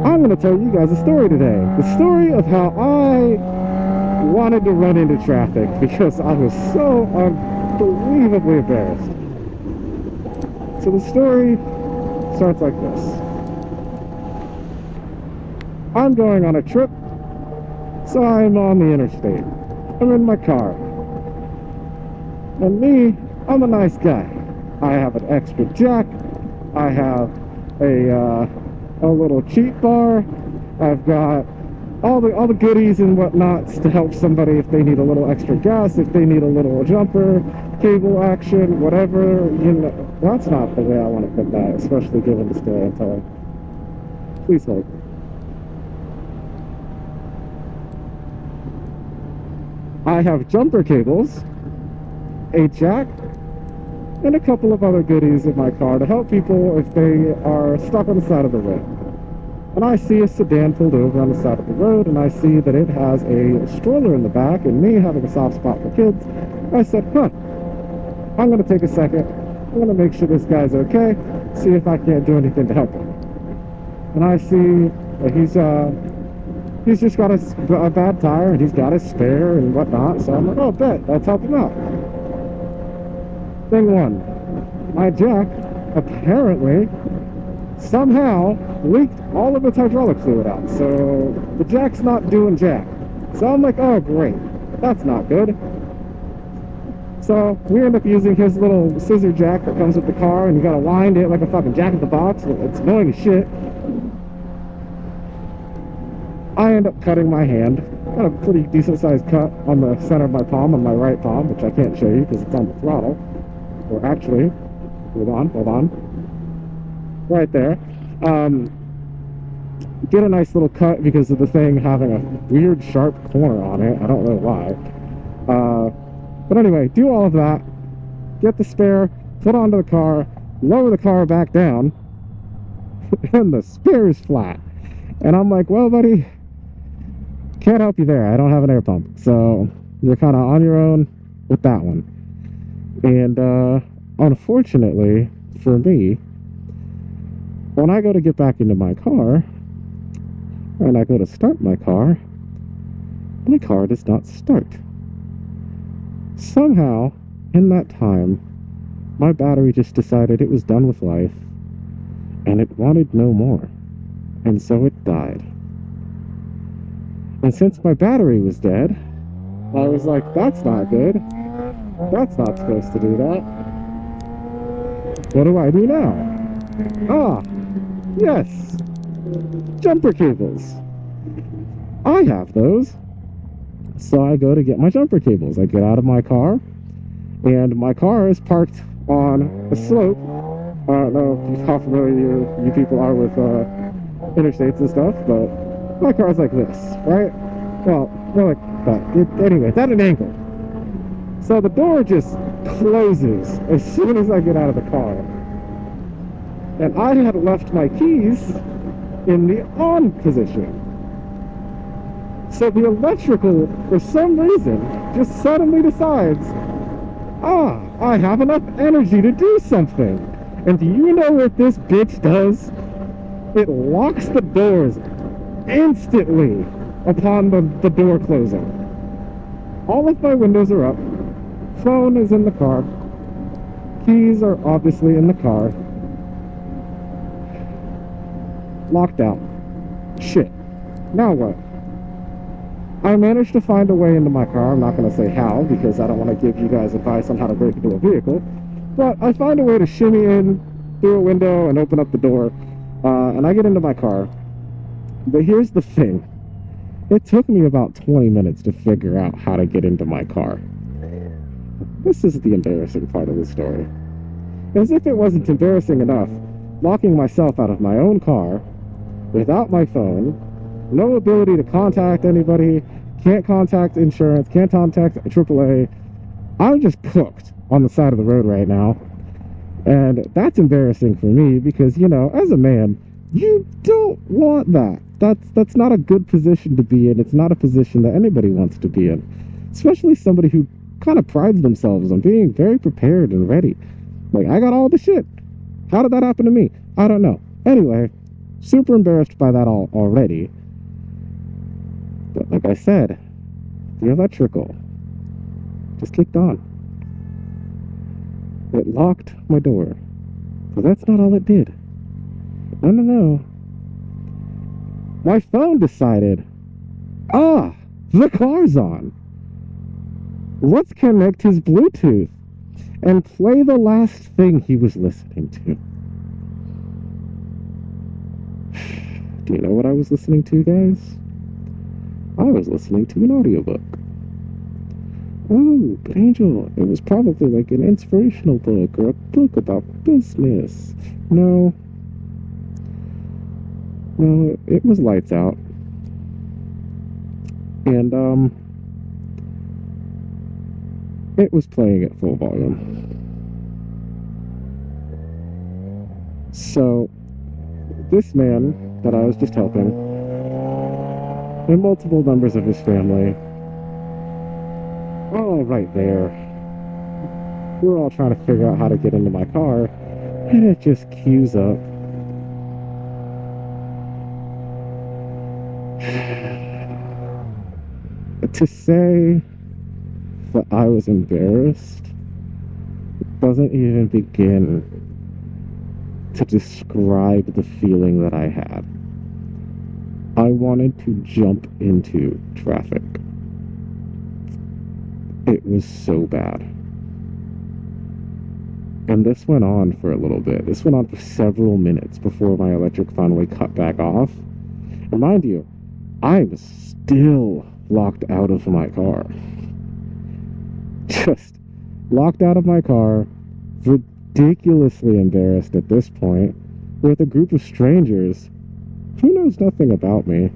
I'm going to tell you guys a story today. The story of how I wanted to run into traffic because I was so unbelievably embarrassed. So the story starts like this. I'm going on a trip, so I'm on the interstate. I'm in my car. And me, I'm a nice guy. I have an extra jack. I have a little cheap bar. I've got all the goodies and whatnots to help somebody if they need a little extra gas, if they need a little jumper, cable action, whatever, you know. That's not the way I want to put that, especially given the story I'm telling. Please hold. I have jumper cables, a jack, and a couple of other goodies in my car to help people if they are stuck on the side of the road. And I see a sedan pulled over on the side of the road, and I see that it has a stroller in the back, and me having a soft spot for kids, I said, I'm going to take a second, I'm going to make sure this guy's okay, see if I can't do anything to help him. And I see that he's just got a bad tire, and he's got a spare and whatnot, so I'm like, oh, bet, let's help him out. Thing one, my jack apparently somehow leaked all of its hydraulic fluid out, so the jack's not doing jack. So I'm like, oh great, that's not good. So we end up using his little scissor jack that comes with the car, and you gotta wind it like a fucking jack in the box. It's annoying as shit. I end up cutting my hand. Got a pretty decent sized cut on the center of my palm, on my right palm, which I can't show you because it's on the throttle. Or actually, hold on. Right there. Get a nice little cut because of the thing having a weird sharp corner on it. I don't know why. But anyway, do all of that. Get the spare, put onto the car, lower the car back down, and the spare is flat. And I'm like, well, buddy, can't help you there. I don't have an air pump. So you're kind of on your own with that one. And unfortunately for me, when I go to get back into my car and I go to start my car does not start. Somehow, in that time, my battery just decided it was done with life and it wanted no more. And so it died. And since my battery was dead, I was like, that's not good. That's not supposed to do that. What do I do now? Ah, yes, jumper cables. I have those. So I go to get my jumper cables. I get out of my car, and my car is parked on a slope. I don't know how familiar you people are with interstates and stuff, but my car's like this, right? Well, more like that. Anyway, it's at an angle. So the door just closes as soon as I get out of the car. And I had left my keys in the on position. So the electrical, for some reason, just suddenly decides, I have enough energy to do something. And do you know what this bitch does? It locks the doors instantly upon the door closing. All of my windows are up. Phone is in the car. Keys are obviously in the car. Locked out. Shit. Now what? I managed to find a way into my car. I'm not going to say how, because I don't want to give you guys advice on how to break into a vehicle. But I find a way to shimmy in through a window and open up the door. And I get into my car. But here's the thing. It took me about 20 minutes to figure out how to get into my car. This is the embarrassing part of the story. As if it wasn't embarrassing enough, locking myself out of my own car, without my phone, no ability to contact anybody, can't contact insurance, can't contact AAA. I'm just cooked on the side of the road right now. And that's embarrassing for me because, you know, as a man, you don't want that. That's not a good position to be in. It's not a position that anybody wants to be in. Especially somebody who kind of prides themselves on being very prepared and ready. Like, I got all the shit. How did that happen to me? I don't know. Anyway, super embarrassed by that already. But like I said, the electrical just kicked on. It locked my door. But that's not all it did. No. My phone decided, the car's on. Let's connect his Bluetooth and play the last thing he was listening to. Do you know what I was listening to, guys? I was listening to an audiobook. Oh, but Angel, it was probably like an inspirational book or a book about business. No, it was lights out. And, it was playing at full volume. So, this man that I was just helping, and multiple members of his family, all right there. We're all trying to figure out how to get into my car, and it just queues up. To say that I was embarrassed doesn't even begin to describe the feeling that I had. I wanted to jump into traffic. It was so bad. And this went on for a little bit. This went on for several minutes before my electric finally cut back off. And mind you, I was still locked out of my car. Just locked out of my car, ridiculously embarrassed at this point, with a group of strangers who knows nothing about me,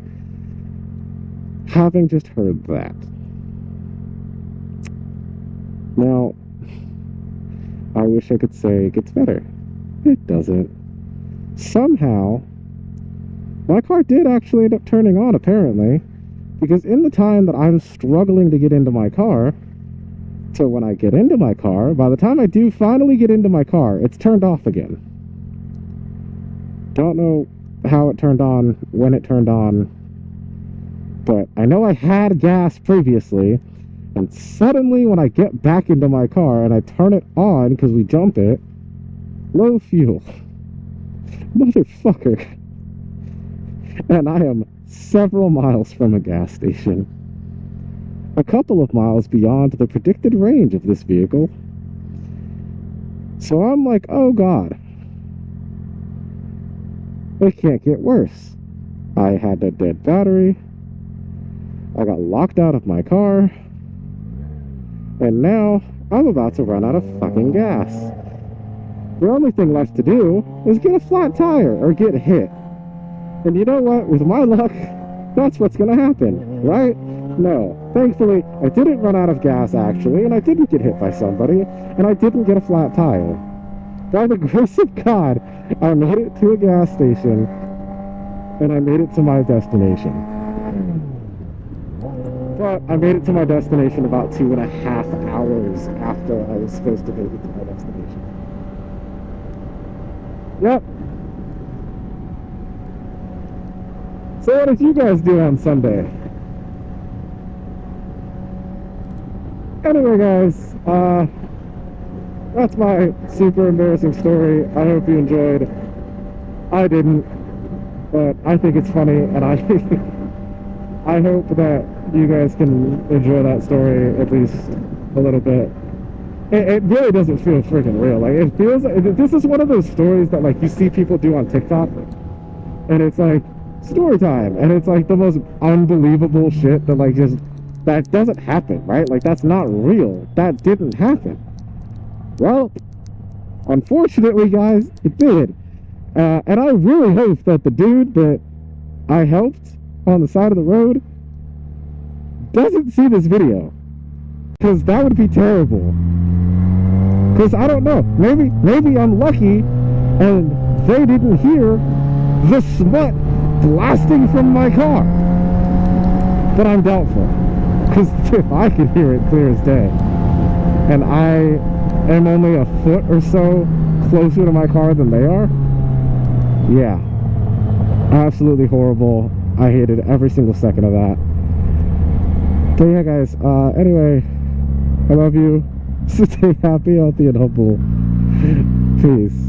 having just heard that. Now, I wish I could say it gets better. It doesn't. Somehow, my car did actually end up turning on, apparently, because in the time that I'm struggling to get into my car, to when I get into my car, by the time I do finally get into my car, it's turned off again. Don't know how it turned on, when it turned on, but I know I had gas previously, and suddenly when I get back into my car and I turn it on because we jump it, low fuel. Motherfucker. And I am several miles from a gas station. A couple of miles beyond the predicted range of this vehicle. So I'm like, oh God. It can't get worse. I had a dead battery. I got locked out of my car. And now I'm about to run out of fucking gas. The only thing left to do is get a flat tire or get hit. And you know what? With my luck, that's what's gonna happen, right? No. Thankfully, I didn't run out of gas, actually, and I didn't get hit by somebody, and I didn't get a flat tire. By the grace of God, I made it to a gas station, and I made it to my destination. But I made it to my destination about 2.5 hours after I was supposed to make it to my destination. Yep. So what did you guys do on Sunday? Anyway, guys, that's my super embarrassing story. I hope you enjoyed. I didn't, but I think it's funny, and I hope that you guys can enjoy that story at least a little bit. It really doesn't feel freaking real. Like, it feels like this is one of those stories that, like, you see people do on TikTok, and it's like story time, and it's like the most unbelievable shit that, like, just that doesn't happen, right? Like, that's not real. That didn't happen. Well, unfortunately, guys, it did. And I really hope that the dude that I helped on the side of the road doesn't see this video, because that would be terrible. Because I don't know, maybe I'm lucky and they didn't hear the smut blasting from my car, but I'm doubtful, because if I could hear it clear as day, and I am only a foot or so closer to my car than they are, yeah, Absolutely horrible. I hated every single second of that. But yeah, guys, anyway, I love you. Stay happy, healthy, and humble. Peace.